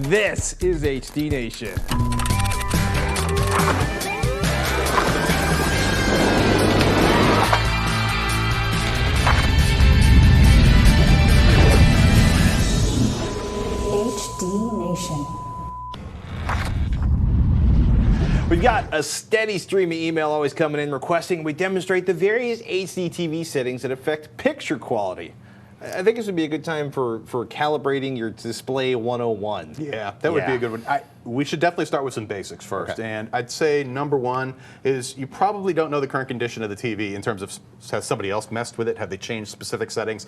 This is HD Nation. HD Nation. We've got a steady stream of email always coming in requesting we demonstrate the various HDTV settings that affect picture quality. I think this would be a good time for calibrating your display 101. Yeah, that would be a good one. We should definitely start with some basics first. Okay. And I'd say number one is you probably don't know the current condition of the TV in terms of has somebody else messed with it, have they changed specific settings.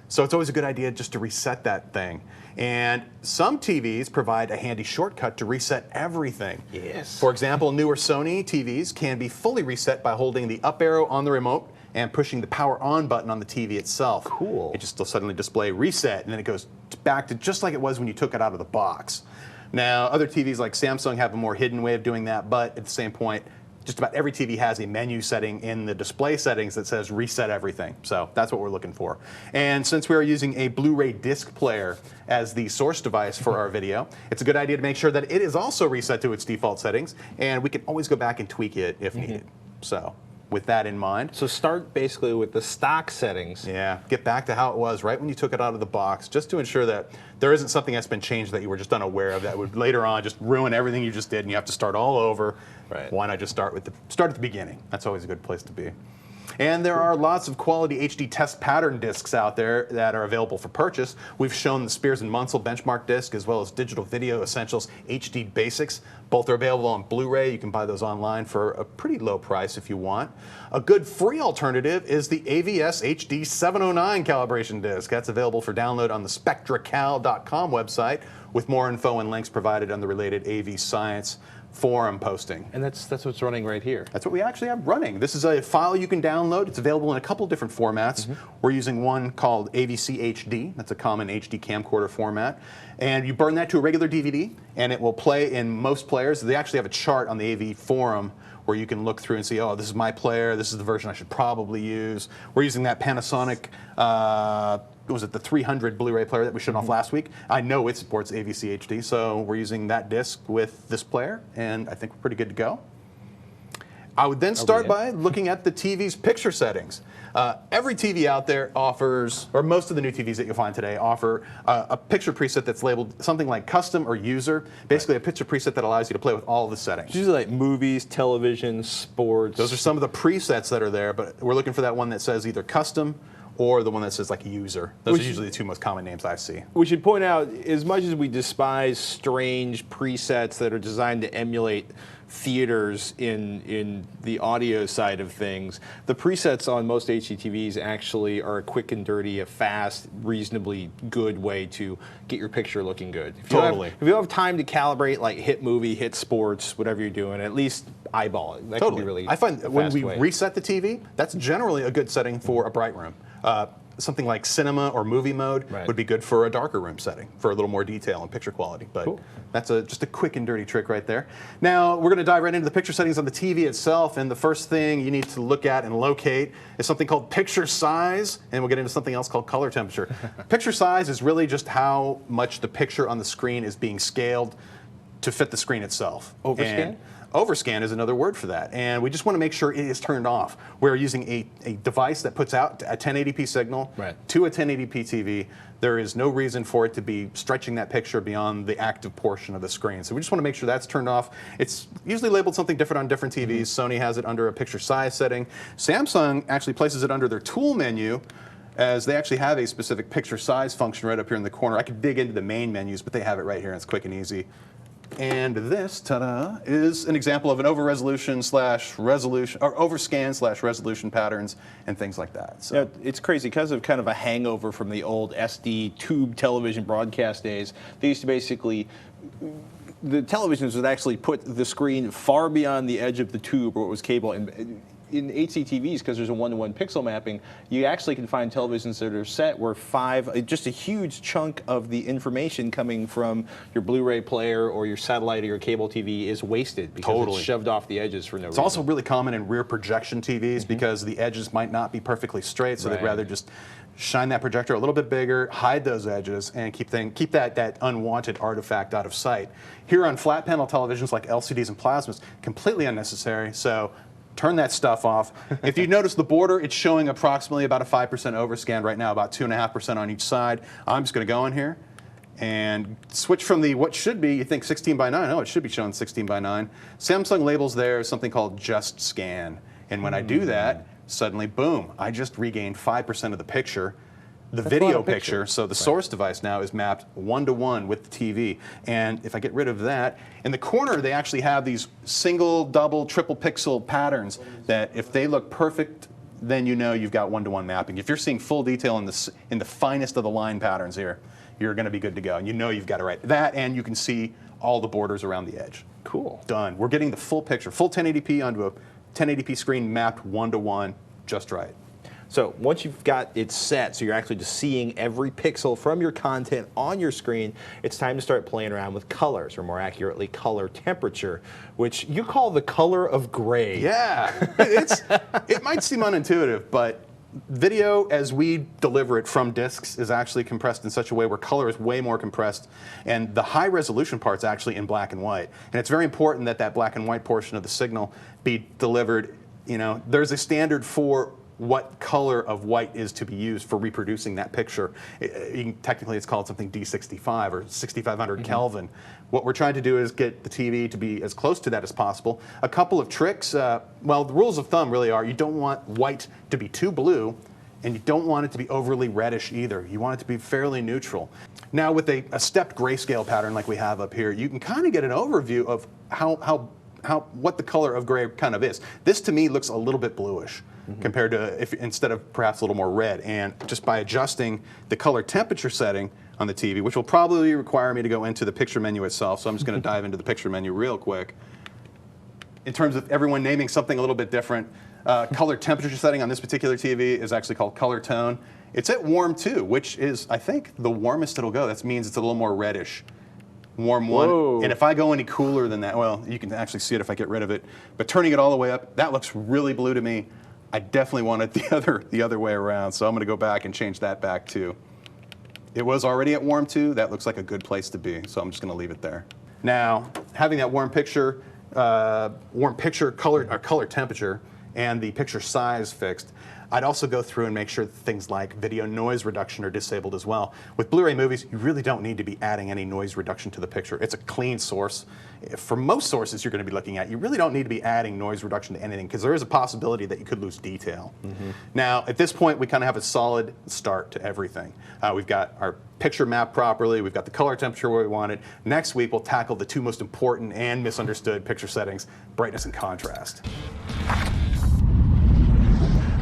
So it's always a good idea just to reset that thing. And some TVs provide a handy shortcut to reset everything. Yes. For example, newer Sony TVs can be fully reset by holding the up arrow on the remote and pushing the power on button on the TV itself. Cool. It just will suddenly display reset, and then it goes back to just like it was when you took it out of the box. Now, other TVs like Samsung have a more hidden way of doing that, but at the same point, just about every TV has a menu setting in the display settings that says reset everything. So that's what we're looking for. And since we are using a Blu-ray Disc player as the source device for our video, it's a good idea to make sure that it is also reset to its default settings, and we can always go back and tweak it if needed. So with that in mind. So start basically with the stock settings. Yeah, get back to how it was right when you took it out of the box, just to ensure that there isn't something that's been changed that you were just unaware of that would later on just ruin everything you just did and you have to start all over. Right. Why not just start at the beginning? That's always a good place to be. And there are lots of quality HD test pattern discs out there that are available for purchase. We've shown the Spears and Munsell benchmark disc as well as Digital Video Essentials HD Basics. Both are available on Blu-ray. You can buy those online for a pretty low price if you want. A good free alternative is the AVS HD 709 calibration disc. That's available for download on the spectracal.com website with more info and links provided on the related AV Science forum posting. And that's what's running right here. That's what we actually have running. This is a file you can download. It's available in a couple different formats. We're using one called AVC HD. That's a common HD camcorder format. And you burn that to a regular DVD, and it will play in most players. They actually have a chart on the AV forum where you can look through and see, oh, this is my player. This is the version I should probably use. We're using that Panasonic was it the 300 Blu-ray player that we showed off last week? I know it supports AVC HD, so we're using that disc with this player, and I think we're pretty good to go. I would then start by looking at the TV's picture settings. Every TV out there offers, or most of the new TVs that you'll find today offer a picture preset that's labeled something like custom or user, basically a picture preset that allows you to play with all of the settings. It's usually like movies, television, sports. Those are some of the presets that are there, but we're looking for that one that says either custom or the one that says like user. Those are usually the two most common names I see. We should point out, as much as we despise strange presets that are designed to emulate theaters in the audio side of things, the presets on most HDTVs actually are a quick and dirty, a fast, reasonably good way to get your picture looking good. If you don't have time to calibrate like hit movie, hit sports, whatever you're doing, at least eyeball it. That can be really I find when we way. reset the TV, that's generally a good setting for a bright room. Something like cinema or movie mode would be good for a darker room setting for a little more detail and picture quality. But that's just a quick and dirty trick right there. Now we're going to dive right into the picture settings on the TV itself, and the first thing you need to look at and locate is something called picture size, and we'll get into something else called color temperature. Picture size is really just how much the picture on the screen is being scaled to fit the screen itself. Overscan? Overscan is another word for that, and we just want to make sure it is turned off. We're using a device that puts out a 1080p signal to a 1080p TV. There is no reason for it to be stretching that picture beyond the active portion of the screen. So we just want to make sure that's turned off. It's usually labeled something different on different TVs. Sony has it under a picture size setting. Samsung actually places it under their tool menu, as they actually have a specific picture size function right up here in the corner. I could dig into the main menus, but they have it right here, and it's quick and easy. And this, ta-da, is an example of an over-resolution / resolution, or overscan / resolution patterns and things like that. So yeah, it's crazy because of kind of a hangover from the old SD tube television broadcast days. They used to basically, the televisions would actually put the screen far beyond the edge of the tube or it was cable, and in HDTVs, because there's a one-to-one pixel mapping, you actually can find televisions that are set where just a huge chunk of the information coming from your Blu-ray player or your satellite or your cable TV is wasted because it's shoved off the edges for no reason. It's also really common in rear projection TVs because the edges might not be perfectly straight, so they'd rather just shine that projector a little bit bigger, hide those edges, and keep that unwanted artifact out of sight. Here on flat panel televisions like LCDs and plasmas, completely unnecessary, so turn that stuff off. If you notice the border, it's showing approximately about a 5% overscan right now, about 2.5% on each side. I'm just going to go in here and switch from the what should be, you think 16 by 9, oh, it should be showing 16 by 9. Samsung labels there something called Just Scan, and when I do that, suddenly, boom, I just regained 5% of the picture. The video picture, so the source device now is mapped one-to-one with the TV. And if I get rid of that, in the corner they actually have these single, double, triple pixel patterns that if they look perfect, then you know you've got one-to-one mapping. If you're seeing full detail in the finest of the line patterns here, you're going to be good to go. And you know you've got it right. That, and you can see all the borders around the edge. Cool. Done. We're getting the full picture, full 1080p onto a 1080p screen mapped one-to-one, just right. So once you've got it set, so you're actually just seeing every pixel from your content on your screen, it's time to start playing around with colors, or more accurately, color temperature, which you call the color of gray. Yeah, it might seem unintuitive, but video as we deliver it from discs is actually compressed in such a way where color is way more compressed, and the high resolution part's actually in black and white. And it's very important that that black and white portion of the signal be delivered. You know, there's a standard for what color of white is to be used for reproducing that picture. Technically, it's called something D65 or 6500 Kelvin. What we're trying to do is get the TV to be as close to that as possible. A couple of tricks, well, the rules of thumb really are you don't want white to be too blue, and you don't want it to be overly reddish either. You want it to be fairly neutral. Now, with a stepped grayscale pattern like we have up here, you can kind of get an overview of what the color of gray kind of is. This, to me, looks a little bit bluish. Compared to instead of perhaps a little more red. And just by adjusting the color temperature setting on the TV, which will probably require me to go into the picture menu itself, so I'm just going to dive into the picture menu real quick. In terms of everyone naming something a little bit different, color temperature setting on this particular TV is actually called color tone. It's at warm 2, which is, I think, the warmest it'll go. That means it's a little more reddish. Warm 1, and if I go any cooler than that, well, you can actually see it if I get rid of it, but turning it all the way up, that looks really blue to me. I definitely want it the other way around, so I'm going to go back and change that back too. It was already at warm 2. That looks like a good place to be, so I'm just going to leave it there. Now, having that warm picture color temperature and the picture size fixed, I'd also go through and make sure that things like video noise reduction are disabled as well. With Blu-ray movies, you really don't need to be adding any noise reduction to the picture. It's a clean source. For most sources you're going to be looking at, you really don't need to be adding noise reduction to anything because there is a possibility that you could lose detail. Now, at this point, we kind of have a solid start to everything. We've got our picture mapped properly. We've got the color temperature where we want it. Next week, we'll tackle the two most important and misunderstood picture settings, brightness and contrast.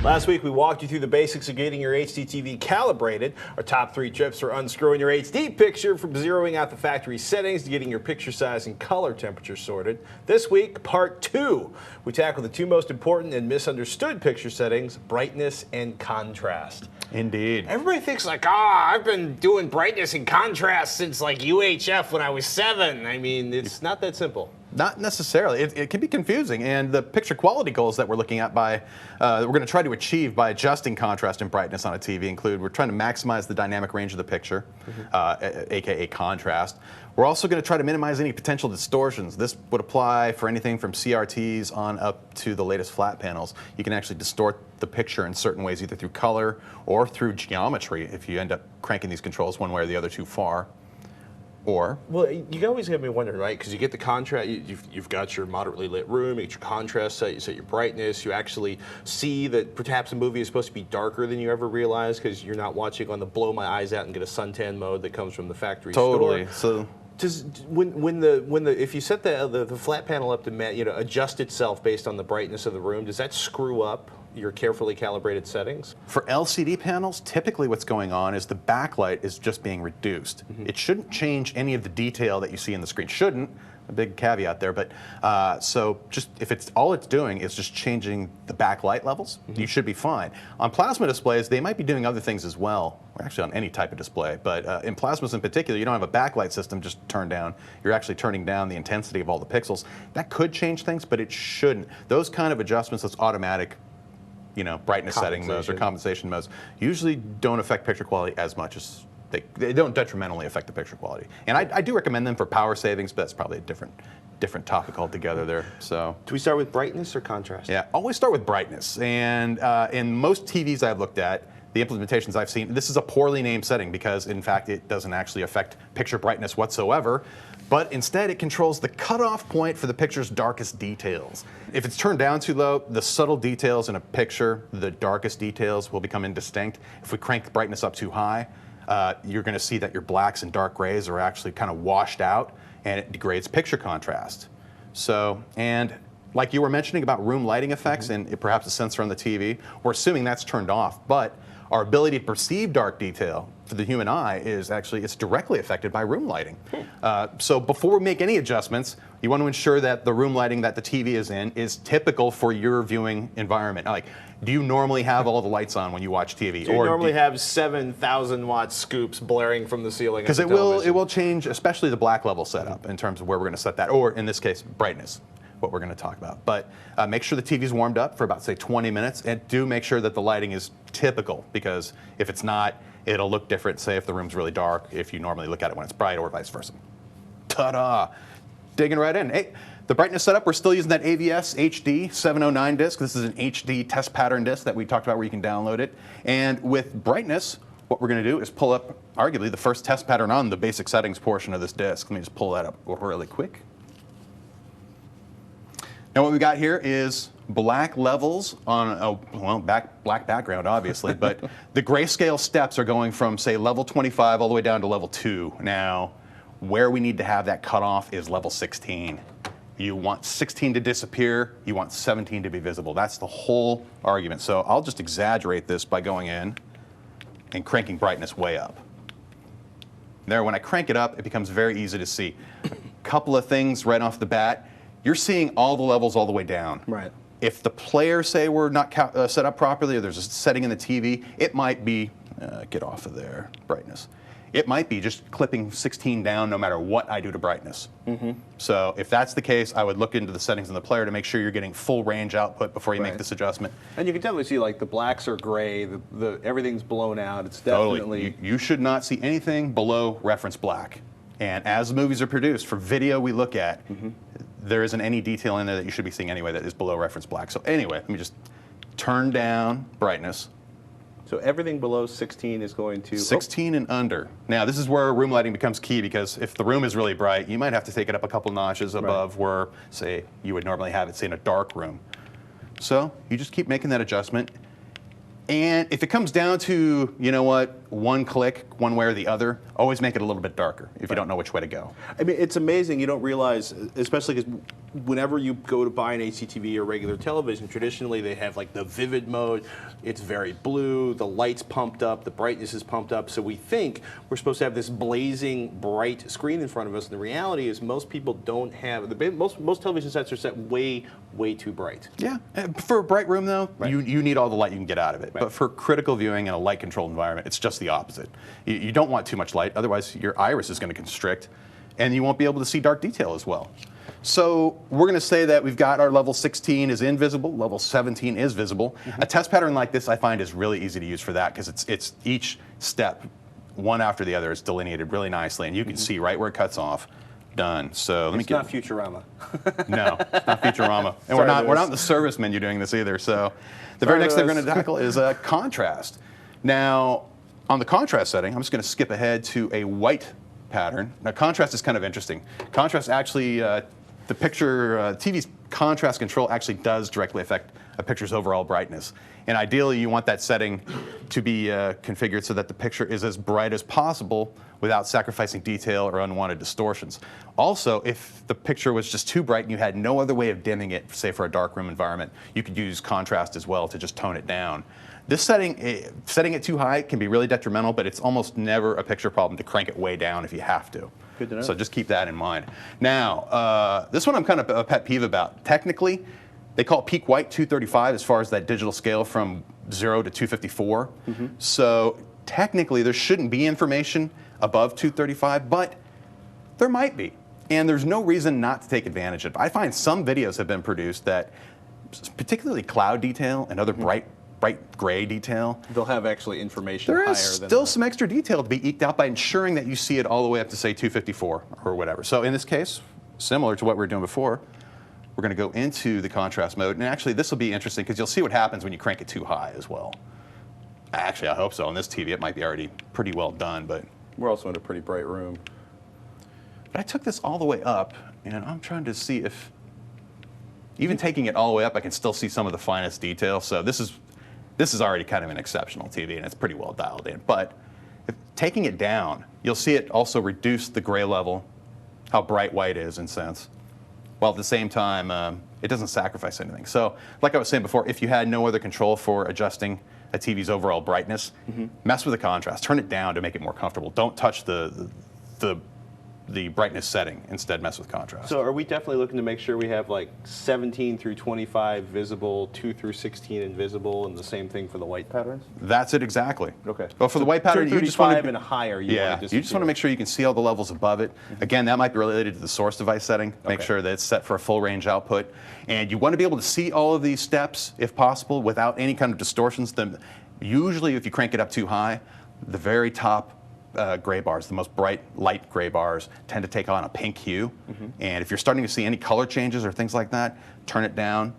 Last week, we walked you through the basics of getting your HDTV calibrated. Our top 3 tips for unscrewing your HD picture, from zeroing out the factory settings to getting your picture size and color temperature sorted. This week, part 2, we tackle the 2 most important and misunderstood picture settings, brightness and contrast. Indeed. Everybody thinks like, I've been doing brightness and contrast since like UHF when I was 7. I mean, it's not that simple. Not necessarily. It can be confusing, and the picture quality goals that we're looking at that we're going to try to achieve by adjusting contrast and brightness on a TV include we're trying to maximize the dynamic range of the picture, aka contrast. We're also going to try to minimize any potential distortions. This would apply for anything from CRTs on up to the latest flat panels. You can actually distort the picture in certain ways, either through color or through geometry if you end up cranking these controls one way or the other too far. Or, well, you always have me wondering, right? Because you get the contrast, you've got your moderately lit room, you get your contrast set, you set your brightness, you actually see that perhaps a movie is supposed to be darker than you ever realized because you're not watching on the blow my eyes out and get a suntan mode that comes from the factory store. So does if you set the flat panel up to adjust itself based on the brightness of the room, does that screw up your carefully calibrated settings? For LCD panels, typically what's going on is the backlight is just being reduced. It shouldn't change any of the detail that you see in the screen. Shouldn't, a big caveat there, but so just if it's all it's doing is just changing the backlight levels, you should be fine. On plasma displays, they might be doing other things as well, or actually on any type of display, but in plasmas in particular, you don't have a backlight system just turned down. You're actually turning down the intensity of all the pixels. That could change things, but it shouldn't. Those kind of adjustments, those automatic brightness setting modes or compensation modes usually don't affect picture quality as much as they don't detrimentally affect the picture quality. And I do recommend them for power savings, but that's probably a different topic altogether there. So Do we start with brightness or contrast? yeah, always start with brightness. And in most TVs I've looked at, the implementations I've seen, this is a poorly named setting because in fact it doesn't actually affect picture brightness whatsoever. But instead it controls the cutoff point for the picture's darkest details. If it's turned down too low, the subtle details in a picture, the darkest details will become indistinct. If we crank the brightness up too high, you're going to see that your blacks and dark grays are actually kind of washed out and it degrades picture contrast. So, and like you were mentioning about room lighting effects and perhaps a sensor on the TV, we're assuming that's turned off, but our ability to perceive dark detail for the human eye is actually, it's directly affected by room lighting. So before we make any adjustments, you want to ensure that the room lighting that the TV is in is typical for your viewing environment. Like, do you normally have all the lights on when you watch TV? Do you normally have 7,000 watt scoops blaring from the ceiling? Because it will change, especially the black level setup in terms of where we're going to set that, or in this case, brightness, what we're going to talk about. But make sure the TV's warmed up for about, say, 20 minutes, and do make sure that the lighting is typical, because if it's not, it'll look different, say, if the room's really dark, if you normally look at it when it's bright, or vice versa. Ta-da! Digging right in. Hey, the brightness setup, we're still using that AVS HD 709 disc. This is an HD test pattern disc that we talked about where you can download it. And with brightness, what we're going to do is pull up, arguably, the first test pattern on the basic settings portion of this disc. Let me just pull that up really quick. Now what we got here is black levels on a black background, obviously, but the grayscale steps are going from, say, level 25 all the way down to level 2. Now, where we need to have that cutoff is level 16. You want 16 to disappear, you want 17 to be visible. That's the whole argument. So I'll just exaggerate this by going in and cranking brightness way up. There, when I crank it up, it becomes very easy to see. A couple of things right off the bat. You're seeing all the levels all the way down. Right. If the players say we're not set up properly, or there's a setting in the TV, it might be, get off of there, brightness. It might be just clipping 16 down no matter what I do to brightness. So if that's the case, I would look into the settings on the player to make sure you're getting full range output before you make this adjustment. And you can definitely see, like, the blacks are gray, everything's blown out. It's definitely... Totally. You should not see anything below reference black. And as the movies are produced, for video we look at, there isn't any detail in there that you should be seeing anyway that is below reference black. So anyway, let me just turn down brightness. So everything below 16 is going to... 16 and under. Now this is where room lighting becomes key, because if the room is really bright, you might have to take it up a couple notches above where, say, you would normally have it, say, in a dark room. So you just keep making that adjustment. And if it comes down to, you know what, one click, one way or the other, always make it a little bit darker if you don't know which way to go. I mean, it's amazing. You don't realize, especially because whenever you go to buy an HDTV or regular television, traditionally they have like the vivid mode. It's very blue, the light's pumped up, the brightness is pumped up. So we think we're supposed to have this blazing bright screen in front of us. And the reality is most people don't have, most television sets are set way too bright. Yeah. For a bright room, though, you need all the light you can get out of it. But for critical viewing in a light-controlled environment, it's just the opposite. You don't want too much light, otherwise your iris is going to constrict, and you won't be able to see dark detail as well. So we're going to say that we've got our level 16 is invisible, level 17 is visible. A test pattern like this I find is really easy to use for that, because it's each step, one after the other, is delineated really nicely, and you can see right where it cuts off. Done. So let me get. It's not Futurama. No, it's not Futurama, and we're not in the service menu doing this either. So the very next thing we're going to tackle is contrast. Now, on the contrast setting, I'm just going to skip ahead to a white pattern. Now, contrast is kind of interesting. Contrast actually, the picture, TV's contrast control actually does directly affect a picture's overall brightness. And ideally, you want that setting to be configured so that the picture is as bright as possible without sacrificing detail or unwanted distortions. Also, if the picture was just too bright and you had no other way of dimming it, say for a darkroom environment, you could use contrast as well to just tone it down. This setting, setting it too high can be really detrimental, but it's almost never a picture problem to crank it way down if you have to. Good to know. So just keep that in mind. Now, this one I'm kind of a pet peeve about. Technically, they call it peak white 235 as far as that digital scale from 0 to 254. So technically, there shouldn't be information above 235, but there might be. And there's no reason not to take advantage of it. I find some videos have been produced that, particularly cloud detail and other bright gray detail, They'll have actually information there higher is than still some extra detail to be eked out by ensuring that you see it all the way up to, say, 254 or whatever. So in this case, similar to what we were doing before, we're going to go into the contrast mode. And actually, this will be interesting because you'll see what happens when you crank it too high as well. Actually, I hope so. On this TV, it might be already pretty well done, but We're also in a pretty bright room. But I took this all the way up, and I'm trying to see if, even taking it all the way up, I can still see some of the finest detail. So this is already kind of an exceptional TV, and it's pretty well dialed in. But taking it down, you'll see it also reduce the gray level, how bright white is in sense, while at the same time, it doesn't sacrifice anything. So like I was saying before, if you had no other control for adjusting a TV's overall brightness, mess with the contrast. Turn it down to make it more comfortable. Don't touch the brightness setting. Instead, mess with contrast. So are we definitely looking to make sure we have like 17 through 25 visible, 2 through 16 invisible, and the same thing for the white patterns? That's it exactly. Okay. Well, for the white pattern, you just want to and higher. you just want to make sure you can see all the levels above it. Again, that might be related to the source device setting. Make sure that it's set for a full range output, and you want to be able to see all of these steps if possible without any kind of distortions. Then, usually, if you crank it up too high, the very top gray bars, the most bright light gray bars, tend to take on a pink hue. And if you're starting to see any color changes or things like that, turn it down.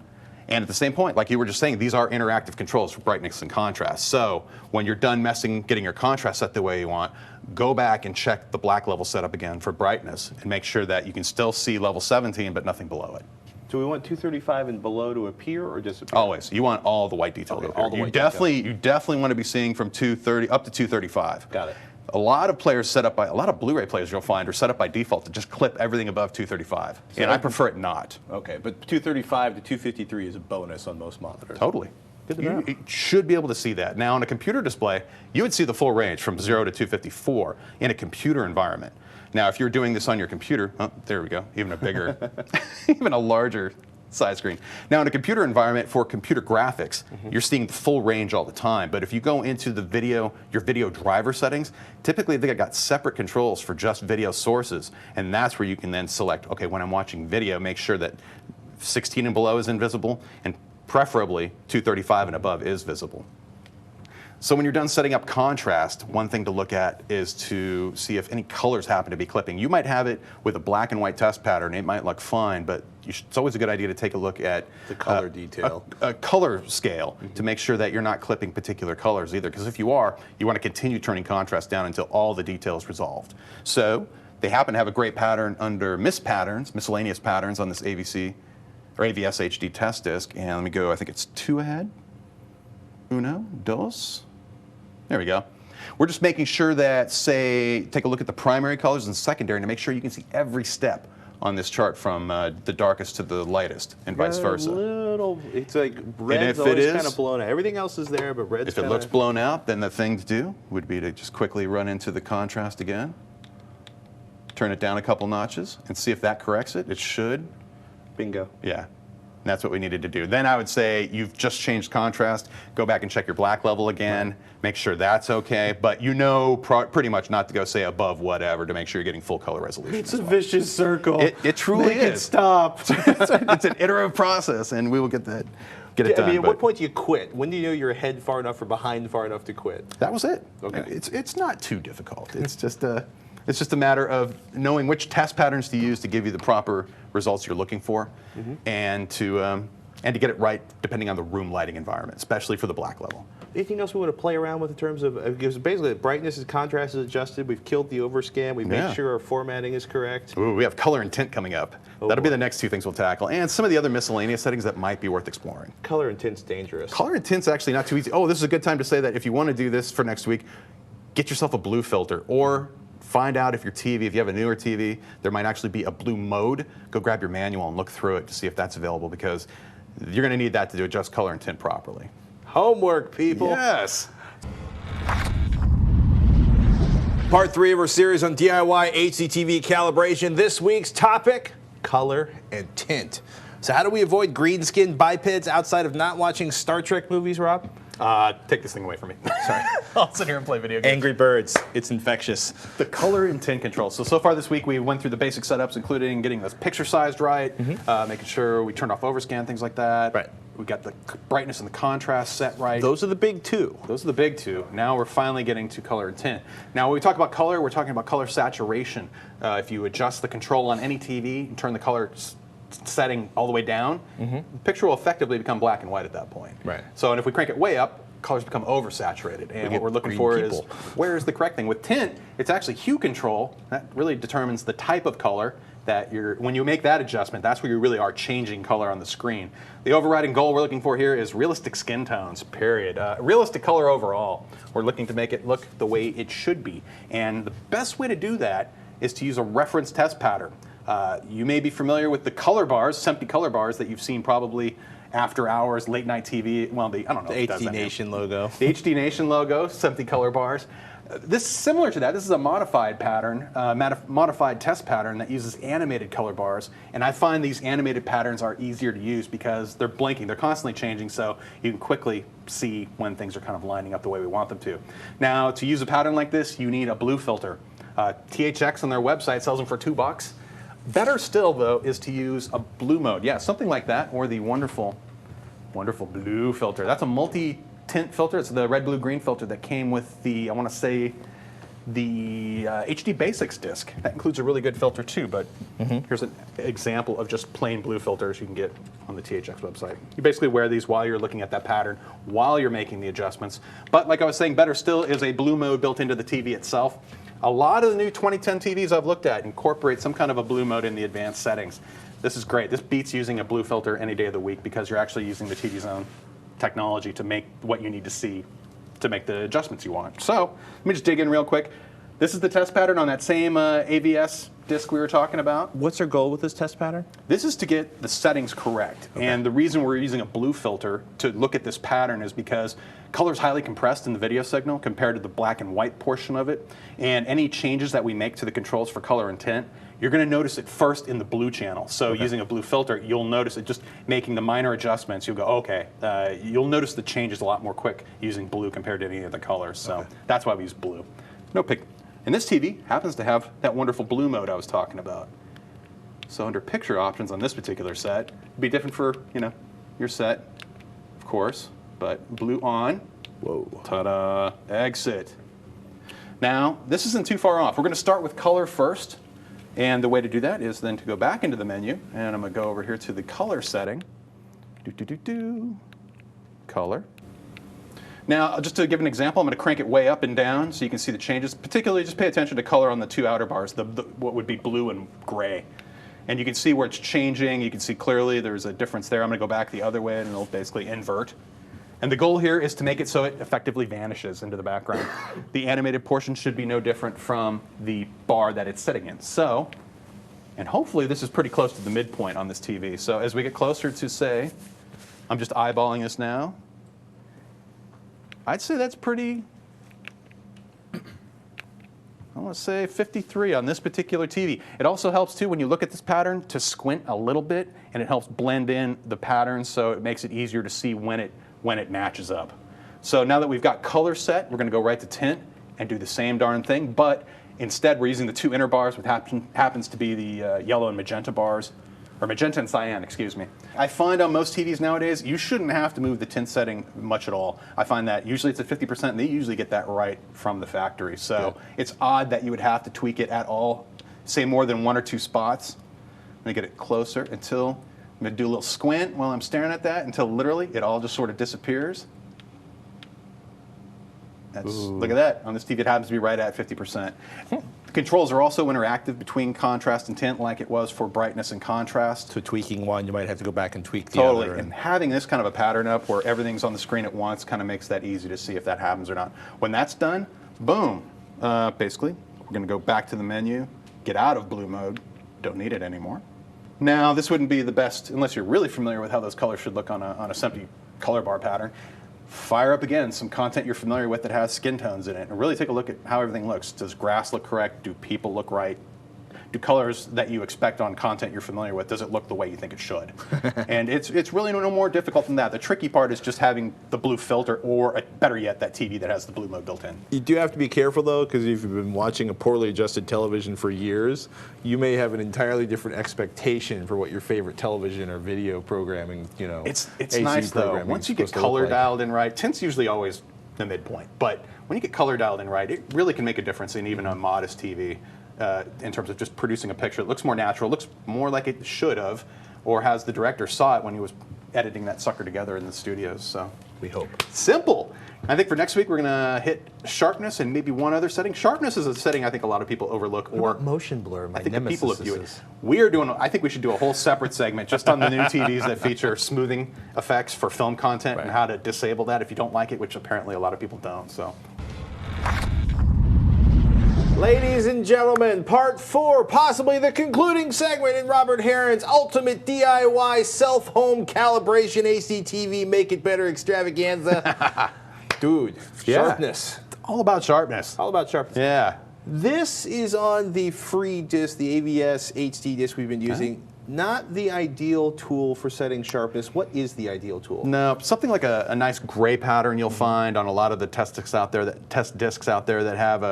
And at the same point, like you were just saying, these are interactive controls for brightness and contrast. So when you're done getting your contrast set the way you want, go back and check the black level setup again for brightness and make sure that you can still see level 17 but nothing below it. Do we want 235 and below to appear or disappear? Always. You want all the white detail to appear. all the You white detail. definitely want to be seeing from 230 up to 235. Got it. A lot of Blu-ray players you'll find are set up by default to just clip everything above 235. And I prefer it not. Okay, but 235 to 253 is a bonus on most monitors. Totally. Good to know. You should be able to see that. Now, on a computer display, you would see the full range from 0 to 254 in a computer environment. Now, if you're doing this on your computer, oh, there we go, even a bigger, even a larger size screen. Now, in a computer environment for computer graphics, you're seeing the full range all the time. But if you go into your video driver settings, typically they've got separate controls for just video sources. And that's where you can then select, okay, when I'm watching video, make sure that 16 and below is invisible, and preferably 235 and above is visible. So when you're done setting up contrast, one thing to look at is to see if any colors happen to be clipping. You might have it with a black and white test pattern. It might look fine, but it's always a good idea to take a look at the color detail, a color scale to make sure that you're not clipping particular colors either. Because if you are, you want to continue turning contrast down until all the detail is resolved. So they happen to have a great pattern under miscellaneous patterns on this AVS HD test disc. And let me go, I think it's 2 ahead. Uno, dos. There we go. We're just making sure that, take a look at the primary colors and secondary to make sure you can see every step on this chart from the darkest to the lightest and vice versa. It's like red's always kind of blown out. Everything else is there, but red's If it looks blown out, then the thing to do would be to just quickly run into the contrast again, turn it down a couple notches, and see if that corrects it. It should. Bingo. Yeah. And that's what we needed to do. Then I would say you've just changed contrast. Go back and check your black level again. Make sure that's okay. But you know pretty much not to go, say, above whatever to make sure you're getting full color resolution. It's a vicious circle. It truly is. Make it stop. It's an iterative process, and we will get it done. I mean, at what point do you quit? When do you know you're ahead far enough or behind far enough to quit? That was it. Okay. It's not too difficult. It's just a matter of knowing which test patterns to use to give you the proper results you're looking for, and to get it right depending on the room lighting environment, especially for the black level. Anything else we want to play around with in terms of, because basically the brightness and contrast is adjusted, we've killed the overscan, we Yeah. made sure our formatting is correct. Ooh, we have color and tint coming up. That'll be the next two things we'll tackle, and some of the other miscellaneous settings that might be worth exploring. Color and tint's dangerous. Color and tint's actually not too easy. Oh, this is a good time to say that if you want to do this for next week, get yourself a blue filter, or find out if your TV, if you have a newer TV, there might actually be a blue mode. Go grab your manual and look through it to see if that's available, because you're going to need that to adjust color and tint properly. Homework, people. Yes. Part 3 of our series on DIY HDTV calibration. This week's topic, color and tint. So how do we avoid green-skinned bipeds outside of not watching Star Trek movies, Rob? Take this thing away from me. Sorry. I'll sit here and play video games. Angry Birds. It's infectious. The color and tint control. So far this week we went through the basic setups, including getting the picture sized right, making sure we turned off overscan, things like that. Right. We got the brightness and the contrast set right. Those are the big two. Those are the big two. Now we're finally getting to color and tint. Now when we talk about color, we're talking about color saturation. If you adjust the control on any TV and turn the color setting all the way down, the picture will effectively become black and white at that point. Right. So, and if we crank it way up, colors become oversaturated. And what we're looking green for people. is, where is the correct thing? With tint, it's actually hue control. That really determines the type of color that when you make that adjustment, that's where you really are changing color on the screen. The overriding goal we're looking for here is realistic skin tones, period. Realistic color overall. We're looking to make it look the way it should be. And the best way to do that is to use a reference test pattern. You may be familiar with the color bars, SMPTE color bars that you've seen probably after hours, late night TV. Well, I don't know. The HD Nation logo. The HD Nation logo, SMPTE color bars. This is similar to that. This is a modified pattern, modified test pattern that uses animated color bars. And I find these animated patterns are easier to use because they're blinking. They're constantly changing, so you can quickly see when things are kind of lining up the way we want them to. Now, to use a pattern like this, you need a blue filter. THX on their website sells them for $2. Better still, though, is to use a blue mode. Yeah, something like that, or the wonderful, wonderful blue filter. That's a multi-tint filter. It's the red, blue, green filter that came with the, I want to say, the HD Basics disc. That includes a really good filter, too, but here's an example of just plain blue filters you can get on the THX website. You basically wear these while you're looking at that pattern, while you're making the adjustments. But like I was saying, better still is a blue mode built into the TV itself. A lot of the new 2010 TVs I've looked at incorporate some kind of a blue mode in the advanced settings. This is great. This beats using a blue filter any day of the week because you're actually using the TV's own technology to make what you need to see to make the adjustments you want. So let me just dig in real quick. This is the test pattern on that same AVS disc we were talking about. What's our goal with this test pattern? This is to get the settings correct. Okay. And the reason we're using a blue filter to look at this pattern is because color is highly compressed in the video signal compared to the black and white portion of it. And any changes that we make to the controls for color and tint, you're going to notice it first in the blue channel. So using a blue filter, you'll notice it just making the minor adjustments. You'll go, okay, you'll notice the changes a lot more quick using blue compared to any other colors. So that's why we use blue. No pick. And this TV happens to have that wonderful blue mode I was talking about. So under picture options on this particular set, it'd be different for, your set, of course, but blue on, whoa, ta-da, exit. Now, this isn't too far off. We're going to start with color first, and the way to do that is then to go back into the menu, and I'm going to go over here to the color setting, color. Now, just to give an example, I'm going to crank it way up and down so you can see the changes. Particularly, just pay attention to color on the two outer bars, what would be blue and gray. And you can see where it's changing. You can see clearly there's a difference there. I'm going to go back the other way, and it'll basically invert. And the goal here is to make it so it effectively vanishes into the background. The animated portion should be no different from the bar that it's sitting in. So, and hopefully this is pretty close to the midpoint on this TV. So as we get closer to, say, I'm just eyeballing this now, I'd say that's pretty, I want to say 53 on this particular TV. It also helps too when you look at this pattern to squint a little bit, and it helps blend in the pattern so it makes it easier to see when it matches up. So now that we've got color set, we're going to go right to tint and do the same darn thing, but instead we're using the two inner bars, which happens to be the yellow and magenta bars, or magenta and cyan, excuse me. I find on most TVs nowadays, you shouldn't have to move the tint setting much at all. I find that usually it's at 50%, and they usually get that right from the factory. So it's odd that you would have to tweak it at all, say more than one or two spots. Let me get it closer until, I'm going to do a little squint while I'm staring at that until literally it all just sort of disappears. Look at that. On this TV, it happens to be right at 50%. The controls are also interactive between contrast and tint, like it was for brightness and contrast. So tweaking one, you might have to go back and tweak the Totally. other. And having this kind of a pattern up where everything's on the screen at once kind of makes that easy to see if that happens or not. When that's done, boom. Basically, we're going to go back to the menu, get out of blue mode, don't need it anymore. Now, this wouldn't be the best unless you're really familiar with how those colors should look on a SMPTE color bar pattern. Fire up again some content you're familiar with that has skin tones in it, and really take a look at how everything looks. Does grass look correct? Do people look right? Do colors that you expect on content you're familiar with, does it look the way you think it should? And it's really no more difficult than that. The tricky part is just having the blue filter, or better yet, that TV that has the blue mode built in. You do have to be careful, though, because if you've been watching a poorly adjusted television for years, you may have an entirely different expectation for what your favorite television or video programming, It's AC nice, though. programming Once is you get supposed to look color like. dialed in right, tint's usually always the midpoint, but when you get color dialed in right, it really can make a difference in even a modest TV. In terms of just producing a picture. It looks more natural, looks more like it should have, or as the director saw it when he was editing that sucker together in the studios. So We hope. simple. I think for next week we're going to hit sharpness and maybe one other setting. Sharpness is a setting I think a lot of people overlook, or Motion blur, my I think the nemesis people of view it. is. We are doing. I think we should do a whole separate segment just on the new TVs that feature smoothing effects for film content and Right. how to disable that if you don't like it, which apparently a lot of people don't. So. Ladies and gentlemen, part 4, possibly the concluding segment in Robert Heron's ultimate DIY self-home calibration HDTV Make It Better extravaganza. Dude, Yeah. sharpness. All about sharpness. All about sharpness. Yeah. This is on the free disc, the AVS HD disc we've been using. Not the ideal tool for setting sharpness. What is the ideal tool? No, something like a nice gray pattern you'll find on a lot of the test discs out there that have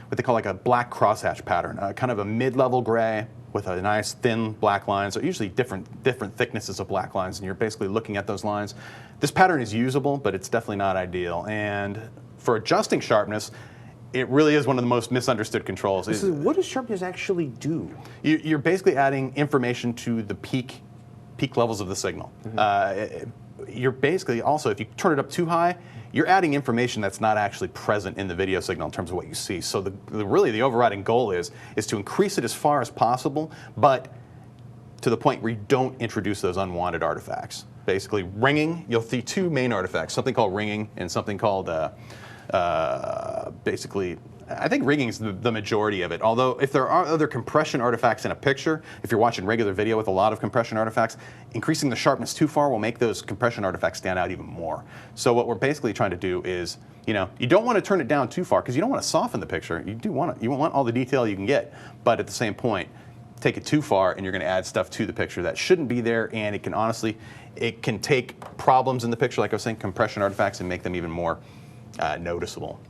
what they call like a black crosshatch pattern, kind of a mid-level gray with a nice thin black line. So usually different thicknesses of black lines, and you're basically looking at those lines. This pattern is usable, but it's definitely not ideal. And for adjusting sharpness, it really is one of the most misunderstood controls. What does sharpness actually do? You're basically adding information to the peak levels of the signal. You're basically also, if you turn it up too high, you're adding information that's not actually present in the video signal in terms of what you see. So really the overriding goal is to increase it as far as possible, but to the point where you don't introduce those unwanted artifacts. Basically, ringing, you'll see two main artifacts, something called ringing and something called basically, I think ringing is the majority of it. Although if there are other compression artifacts in a picture, if you're watching regular video with a lot of compression artifacts, increasing the sharpness too far will make those compression artifacts stand out even more. So what we're basically trying to do is, you don't want to turn it down too far because you don't want to soften the picture. You want all the detail you can get, but at the same point, take it too far and you're going to add stuff to the picture that shouldn't be there, and it can take problems in the picture, like I was saying, compression artifacts, and make them even more noticeable.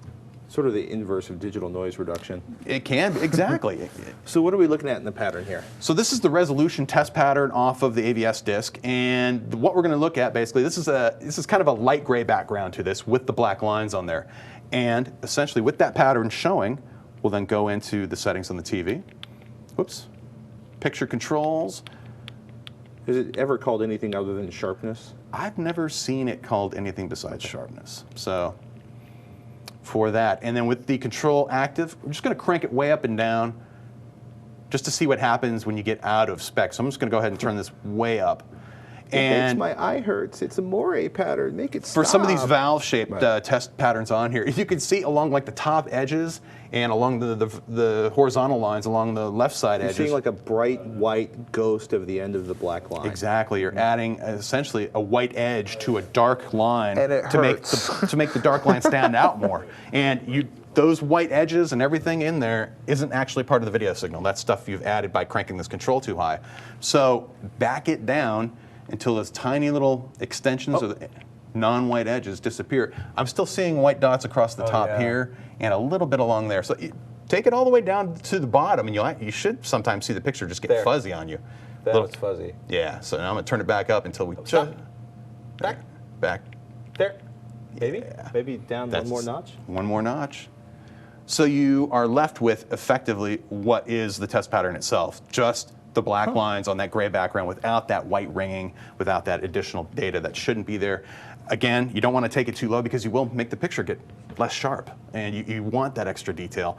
Sort of the inverse of digital noise reduction. It can, exactly. So what are we looking at in the pattern here? So this is the resolution test pattern off of the AVS disc, and what we're going to look at basically, this is kind of a light gray background to this with the black lines on there, and essentially with that pattern showing, we'll then go into the settings on the TV. Whoops, picture controls. Is it ever called anything other than sharpness? I've never seen it called anything besides sharpness. So for that, and then with the control active, we're just going to crank it way up and down just to see what happens when you get out of spec. So I'm just going to go ahead and turn this way up. And my eye hurts. It's a moire pattern. Make it stop. For some of these valve-shaped test patterns on here, you can see along like the top edges and along the horizontal lines along the left side edges. You're seeing like a bright white ghost of the end of the black line. Exactly. You're adding essentially a white edge to a dark line And it to make the dark line stand out more. And those white edges and everything in there isn't actually part of the video signal. That's stuff you've added by cranking this control too high. So back it down until those tiny little extensions of the non-white edges disappear. I'm still seeing white dots across the top here and a little bit along there. So take it all the way down to the bottom, and you should sometimes see the picture just get fuzzy on you. That's fuzzy. Yeah, so now I'm going to turn it back up until we... Back. There. Maybe? Maybe down one more notch? One more notch. So you are left with effectively what is the test pattern itself. Just the black lines on that gray background without that white ringing, without that additional data that shouldn't be there. Again, you don't want to take it too low because you will make the picture get less sharp, and you want that extra detail.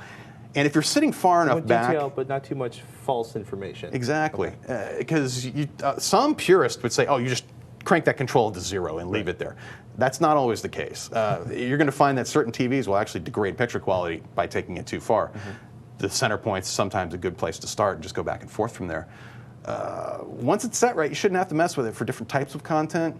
And if you're sitting far enough back, detail, but not too much false information. Exactly, because some purists would say, "Oh, you just crank that control to 0 and leave it there." That's not always the case. You're going to find that certain TVs will actually degrade picture quality by taking it too far. The center point's sometimes a good place to start and just go back and forth from there. Once it's set right, you shouldn't have to mess with it for different types of content.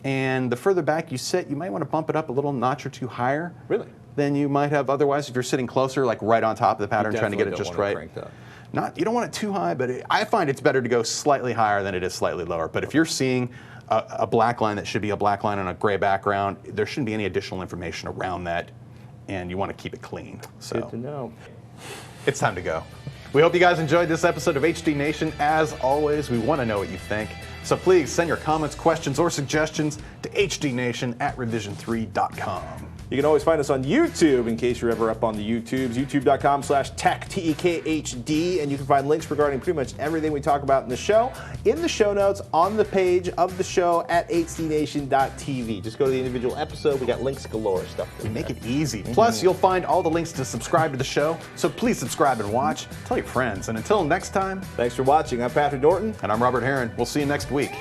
And the further back you sit, you might want to bump it up a little notch or two higher. Really? Than you might have otherwise if you're sitting closer, like right on top of the pattern, trying to get it just right. You don't want it too high, but I find it's better to go slightly higher than it is slightly lower. But if you're seeing a black line that should be a black line on a gray background, there shouldn't be any additional information around that, and you want to keep it clean. So good to know. It's time to go. We hope you guys enjoyed this episode of HD Nation. As always, we want to know what you think. So please send your comments, questions, or suggestions to hdnation@revision3.com. You can always find us on YouTube in case you're ever up on the YouTubes, youtube.com/tech, TEKHD, and you can find links regarding pretty much everything we talk about in the show in the show notes on the page of the show at hdnation.tv. Just go to the individual episode. We got links galore stuff. We make it easy. Plus, you'll find all the links to subscribe to the show. So please subscribe and watch. Tell your friends. And until next time, thanks for watching. I'm Patrick Norton. And I'm Robert Heron. We'll see you next week.